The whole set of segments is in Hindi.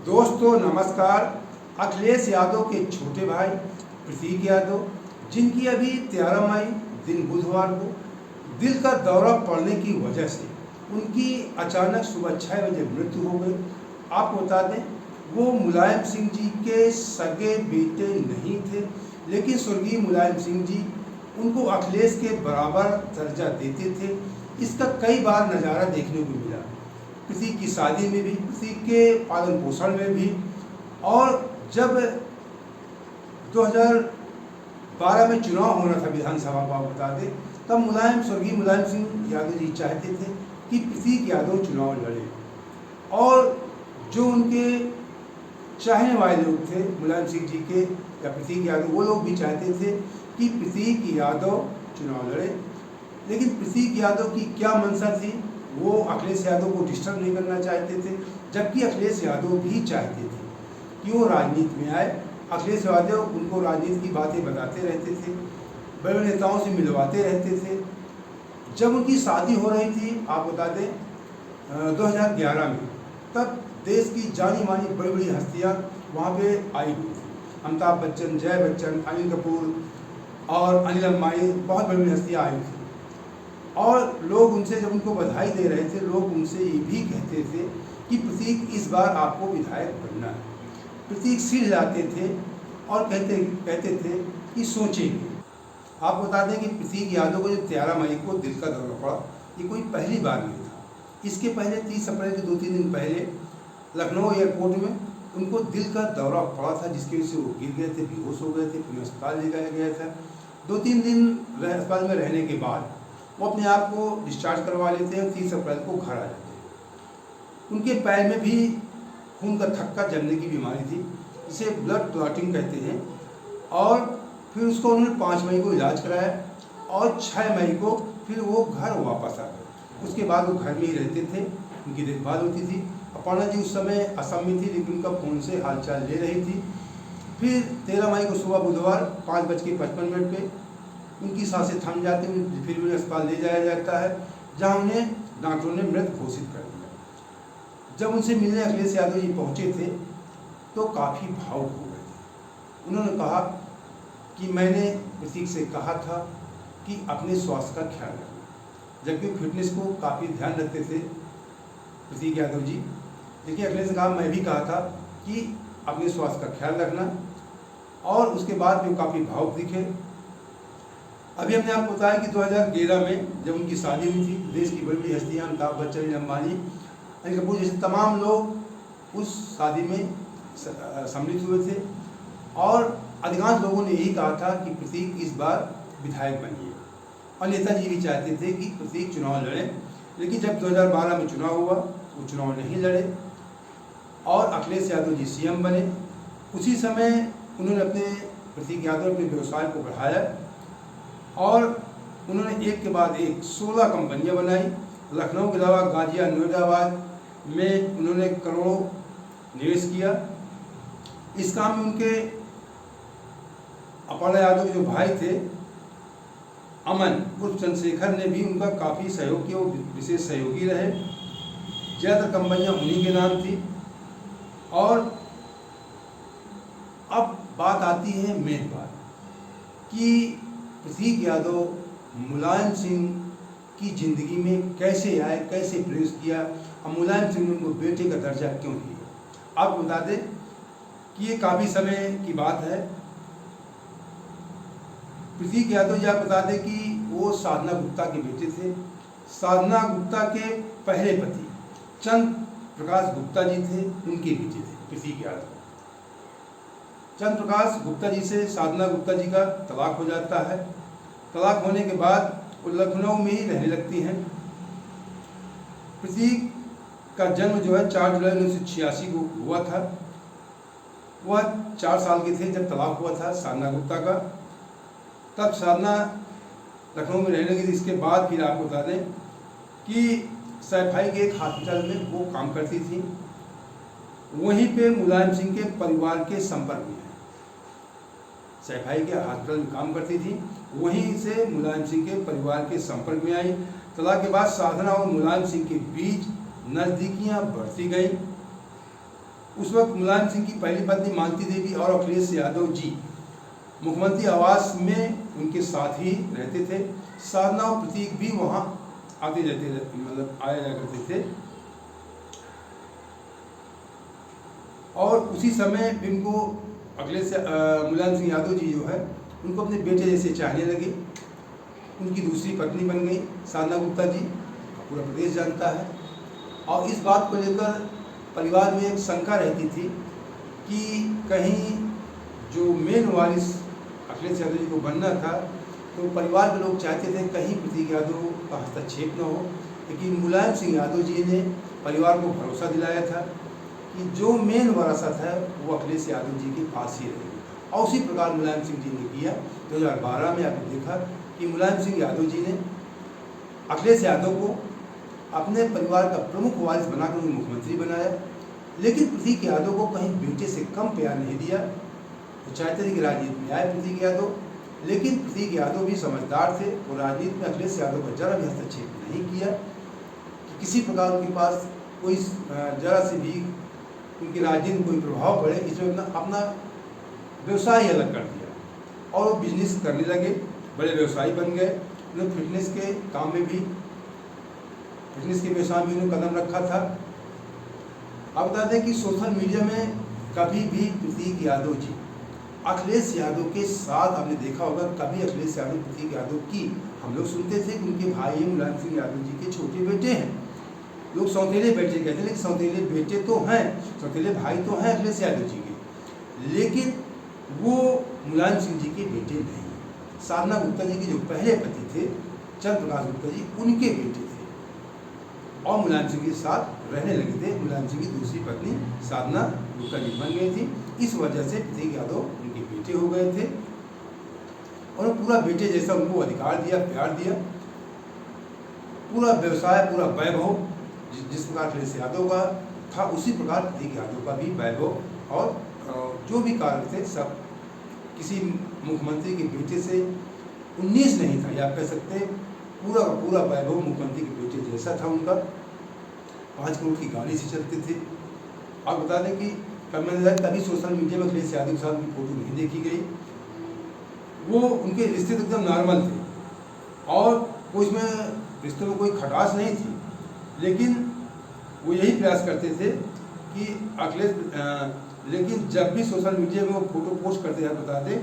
दोस्तों नमस्कार। अखिलेश यादव के छोटे भाई प्रतीक यादव, जिनकी अभी 13 मई दिन बुधवार को दिल का दौरा पड़ने की वजह से उनकी अचानक सुबह 6 बजे मृत्यु हो गई। आपको बता दें, वो मुलायम सिंह जी के सगे बेटे नहीं थे, लेकिन स्वर्गीय मुलायम सिंह जी उनको अखिलेश के बराबर दर्जा देते थे। इसका कई बार नज़ारा देखने को मिला, प्रतीक की शादी में भी, प्रतीक के पालन पोषण में भी। और जब 2012 में चुनाव होना था विधानसभा का, बता दें, तब स्वर्गीय मुलायम सिंह यादव जी चाहते थे कि प्रतीक यादव चुनाव लड़े। और जो उनके चाहने वाले लोग थे मुलायम सिंह जी के या प्रतीक यादव, वो लोग भी चाहते थे कि प्रतीक यादव चुनाव लड़े। लेकिन प्रतीक यादव की क्या मंशा थी, वो अखिलेश यादव को डिस्टर्ब नहीं करना चाहते थे, जबकि अखिलेश यादव भी चाहते थे कि वो राजनीति में आए। अखिलेश यादव उनको राजनीति की बातें बताते रहते थे, बड़े बड़े नेताओं से मिलवाते रहते थे। जब उनकी शादी हो रही थी, आप बता दें 2011 में, तब देश की जानी मानी बड़ी बड़ी हस्तियाँ वहाँ पे आई हुई थी। अमिताभ बच्चन, जय बच्चन, अनिल कपूर और अनिल अंबानी, बहुत बड़ी बड़ी हस्तियाँ आई थी। और लोग उनसे जब उनको बधाई दे रहे थे, लोग उनसे ये भी कहते थे कि प्रतीक इस बार आपको विधायक बनना है। प्रतीक सिर हिलाते थे और कहते थे कि सोचेंगे। आप बता दें कि प्रतीक यादव को जो 13 मई को दिल का दौरा पड़ा, ये कोई पहली बार नहीं था। इसके पहले 30 अप्रैल के 2-3 दिन पहले लखनऊ एयरपोर्ट में उनको दिल का दौरा पड़ा था, जिसकी वजह से वो गिर गए थे, बेहोश हो गए थे, फिर अस्पताल ले जाया गया था। 2-3 दिन अस्पताल में रहने के बाद वो अपने आप को डिस्चार्ज करवा लेते हैं, 30 अप्रैल को घर आ जाते हैं। उनके पैर में भी खून का थक्का जमने की बीमारी थी, जिसे ब्लड क्लॉटिंग कहते हैं। और फिर उसको उन्होंने 5 मई को इलाज कराया और 6 मई को फिर वो घर वापस आ गए। उसके बाद वो घर में ही रहते थे, उनकी देखभाल होती थी। अपर्णा जी उस समय असम में थी, लेकिन उनका फ़ोन से हालचाल ले रही थी। फिर 13 मई को सुबह बुधवार 5:55 पे उनकी सांसें थम जाती हैं, फिर उन्हें अस्पताल ले जाया जाता है, जहां उन्हें डॉक्टरों ने मृत घोषित कर दिया। जब उनसे मिलने अखिलेश यादव जी पहुंचे थे तो काफ़ी भावुक हो गए थे। उन्होंने कहा कि मैंने प्रतीक से कहा था कि अपने स्वास्थ्य का ख्याल रखना, जबकि फिटनेस को काफ़ी ध्यान रखते थे प्रतीक यादव जी। लेकिन अखिलेश ने कहा, मैं भी कहा था कि अपने स्वास्थ्य का ख्याल रखना। और उसके बाद वो काफ़ी भावुक दिखे। अभी हमने आपको बताया कि 2013 में जब उनकी शादी हुई थी, देश की बड़ी बड़ी हस्तियाँ अमिताभ बच्चन, अंबानी, अनिल कपूर जैसे तमाम लोग उस शादी में सम्मिलित हुए थे। और अधिकांश लोगों ने यही कहा था कि प्रतीक इस बार विधायक बनिए। और नेताजी भी चाहते थे कि प्रतीक चुनाव लड़े। लेकिन जब 2012 में चुनाव हुआ, वो चुनाव नहीं लड़े और अखिलेश यादव जी सीएम बने। उसी समय उन्होंने प्रतीक यादव अपने व्यवसाय को बढ़ाया और उन्होंने एक के बाद एक 16 कंपनियां बनाई। लखनऊ के अलावा गाजिया, नोएडाबाद में उन्होंने करोड़ों निवेश किया। इस काम में उनके अपर्णा यादव के जो भाई थे अमन उर्फ चंद्रशेखर ने भी उनका काफ़ी सहयोग किया, वो विशेष सहयोगी रहे। ज़्यादातर कंपनियां उन्हीं के नाम थी। और अब बात आती है मेन बात कि प्रतीक यादव मुलायम सिंह की ज़िंदगी में कैसे आए, कैसे प्रवेश किया और मुलायम सिंह ने उनको बेटे का दर्जा क्यों दिया। आपको बता दें कि ये काफ़ी समय की बात है। प्रतीक यादव जी, आप बता दें कि वो साधना गुप्ता के बेटे थे। साधना गुप्ता के पहले पति चंद्र प्रकाश गुप्ता जी थे, उनके बेटे थे प्रतीक यादव। चंद्र प्रकाश गुप्ता जी से साधना गुप्ता जी का तलाक हो जाता है। तलाक होने के बाद वो लखनऊ में ही रहने लगती हैं। प्रतीक का जन्म जो है 4 जुलाई 1986 को हुआ था। वह 4 साल के थे जब तलाक हुआ था साधना गुप्ता का। तब साधना लखनऊ में रहने लगी थी। इसके बाद फिर आपको बता दें कि सैफाई के एक हॉस्पिटल में वो काम करती थी। वहीं पे मुलायम सिंह के परिवार के संपर्क में, सैफाई के हॉस्पिटल में काम करती थी, वहीं से मुलायम सिंह के परिवार के संपर्क में आई। तलाक के बाद साधना और मुलायम सिंह के बीच नज़दीकियाँ बढ़ती गई। उस वक्त मुलायम सिंह की पहली पत्नी मालती देवी और अखिलेश यादव जी मुख्यमंत्री आवास में उनके साथ ही रहते थे। साधना और प्रतीक भी वहाँ आते रहते, मतलब आया जाया करते थे। और उसी समय भी उनको अखिलेश मुलायम सिंह यादव जी जो है उनको अपने बेटे जैसे चाहने लगे। उनकी दूसरी पत्नी बन गई साधना गुप्ता जी, पूरा प्रदेश जानता है। और इस बात को लेकर परिवार में एक शंका रहती थी कि कहीं जो मेन वारिस अखिलेश यादव जी को बनना था, तो परिवार के लोग चाहते थे कहीं प्रतीक यादव का हस्तक्षेप न हो। लेकिन मुलायम सिंह यादव जी ने परिवार को भरोसा दिलाया था कि जो मेन वरासत है वो अखिलेश यादव जी के पास ही रहेगी। और उसी प्रकार मुलायम सिंह जी ने किया। 2012 में आपने देखा कि मुलायम सिंह यादव जी ने अखिलेश यादव को अपने परिवार का प्रमुख वारिस बनाकर उन्हें मुख्यमंत्री बनाया। लेकिन प्रतीक यादव को कहीं बेटे से कम प्यार नहीं दिया। वो चाहते थे कि राजनीति में आए प्रतीक यादव, लेकिन प्रतीक यादव भी समझदार थे और राजनीति में अखिलेश यादव का जरा भी हस्तक्षेप नहीं किया कि किसी प्रकार उनके पास कोई जरा से भी उनकी राजनीति में कोई प्रभाव पड़े। इसमें अपना व्यवसाय अलग कर दिया और वो बिजनेस करने लगे, बड़े व्यवसायी बन गए। उन्होंने फिटनेस के काम में भी, फिटनेस के व्यवसाय में उन्होंने कदम रखा था। आप बता दें कि सोशल मीडिया में कभी भी प्रतीक यादव जी अखिलेश यादव के साथ, आपने देखा होगा कभी अखिलेश यादव प्रतीक यादव की, हम लोग सुनते थे कि उनके भाई मुलायम सिंह यादव जी के छोटे बेटे हैं। लोग सौतेले बेटे कहते हैं, लेकिन सौतेले बेटे तो हैं, सौतेले भाई तो हैं अखिलेश यादव जी के, लेकिन वो मुलायम सिंह जी के बेटे नहीं। साधना गुप्ता जी के जो पहले पति थे चंद्र प्रकाश गुप्ता जी, उनके बेटे थे और मुलायम सिंह के साथ रहने लगे थे। मुलायम सिंह की दूसरी पत्नी साधना गुप्ता जी बन गई थी। इस वजह से प्रतीक यादव उनके बेटे हो गए थे और पूरा बेटे जैसा उनको अधिकार दिया, प्यार दिया। पूरा व्यवसाय, पूरा वैभव जिस प्रकार अखिलेश यादव का था, उसी प्रकार प्रतीक यादव का भी वैभव और जो भी कार्य थे सब किसी मुख्यमंत्री के बेटे से 19 नहीं था। या आप कह सकते हैं पूरा का पूरा वैभव मुख्यमंत्री के बेटे जैसा था उनका। 5 करोड़ की गाड़ी से चलते थे। आप बता दें कि कभी सोशल मीडिया में अखिलेश यादव के साथ उनकी फोटो नहीं देखी गई। वो उनके रिश्ते तो एकदम नॉर्मल थे और वो इसमें रिश्तों में कोई खटास नहीं थी, लेकिन वो यही प्रयास करते थे कि लेकिन जब भी सोशल मीडिया में वो फोटो पोस्ट करते हैं, बता दें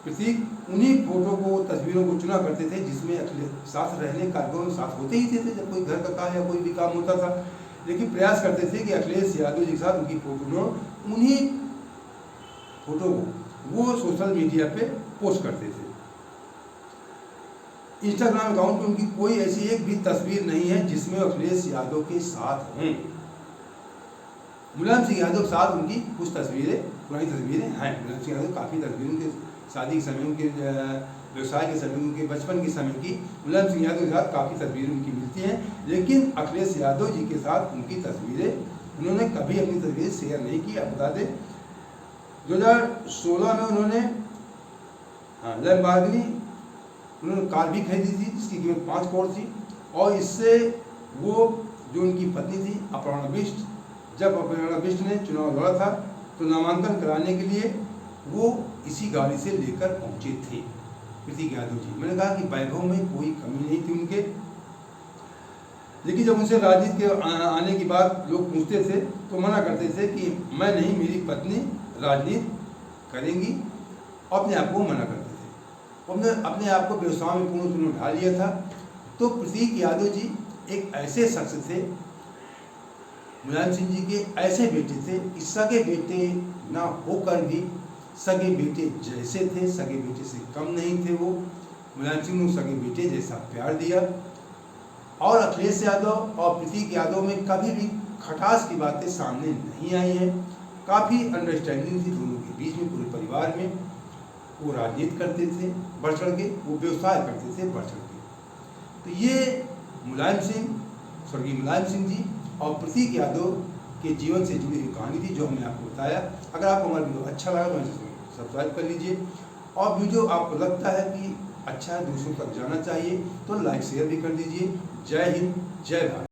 प्रतीक उन्हीं फोटो को, तस्वीरों को चुना करते थे जिसमें अखिलेश साथ रहने कार्यक्रम में साथ होते ही थे। जब कोई घर का काम या कोई भी काम होता था, लेकिन प्रयास करते थे कि अखिलेश यादव जी के साथ उनकी फोटो, उन्हीं फोटो को वो सोशल मीडिया पे पोस्ट करते थे। इंस्टाग्राम अकाउंट पे उनकी कोई ऐसी एक भी तस्वीर नहीं है जिसमें अखिलेश यादव के साथ हों। मुलायम सिंह यादव के साथ उनकी कुछ तस्वीरें, पुरानी तस्वीरें हैं। मुलायम सिंह यादव काफ़ी तस्वीरें उनके शादी के समय, उनके व्यवसाय के समय, उनके बचपन के समय की मुलायम सिंह यादव के साथ काफ़ी तस्वीरें उनकी मिलती हैं। लेकिन अखिलेश यादव जी के साथ उनकी तस्वीरें, उन्होंने कभी अपनी तस्वीरें शेयर नहीं की। आप बता दें 2016 में उन्होंने लैम्बोर्गिनी उन्होंने कार भी खरीदी थी जिसकी कीमत 5 करोड़ थी। और इससे वो जो उनकी पत्नी थी अपर्णा बिष्ट, जब अपर्णा बिष्ट ने चुनाव लड़ा था तो नामांकन कराने के लिए वो इसी गाड़ी से लेकर पहुंचे थे प्रतीक यादव जी। मैंने कहा कि वैभव में कोई कमी नहीं थी उनके। लेकिन जब उनसे राजनीति के आने की बात लोग पूछते थे तो मना करते थे कि मैं नहीं, मेरी पत्नी राजनीति करेंगी, और अपने आप को मना करते थे। उन्होंने अपने आप को व्यवसाय में पूर्ण रूप ढाल लिया था। तो प्रतीक यादव जी एक ऐसे शख्स थे, मुलायम सिंह जी के ऐसे बेटे थे कि सगे बेटे ना होकर भी सगे बेटे जैसे थे, सगे बेटे से कम नहीं थे वो। मुलायम सिंह ने सगे बेटे जैसा प्यार दिया। और अखिलेश यादव और प्रतीक यादव में कभी भी खटास की बातें सामने नहीं आई हैं। काफ़ी अंडरस्टैंडिंग थी दोनों के बीच में, पूरे परिवार में। वो राजनीति करते थे बढ़ चढ़ के, वो व्यवसाय करते थे बढ़ चढ़ के। तो ये मुलायम सिंह, स्वर्गीय मुलायम सिंह जी और प्रतीक यादव के जीवन से जुड़ी हुई कहानी थी जो हमने आपको बताया। अगर आपको हमारा वीडियो अच्छा लगा तो इसे सब्सक्राइब कर लीजिए, और वीडियो आपको लगता है कि अच्छा है, दूसरों तक जाना चाहिए, तो लाइक शेयर भी कर दीजिए। जय हिंद, जय भारत।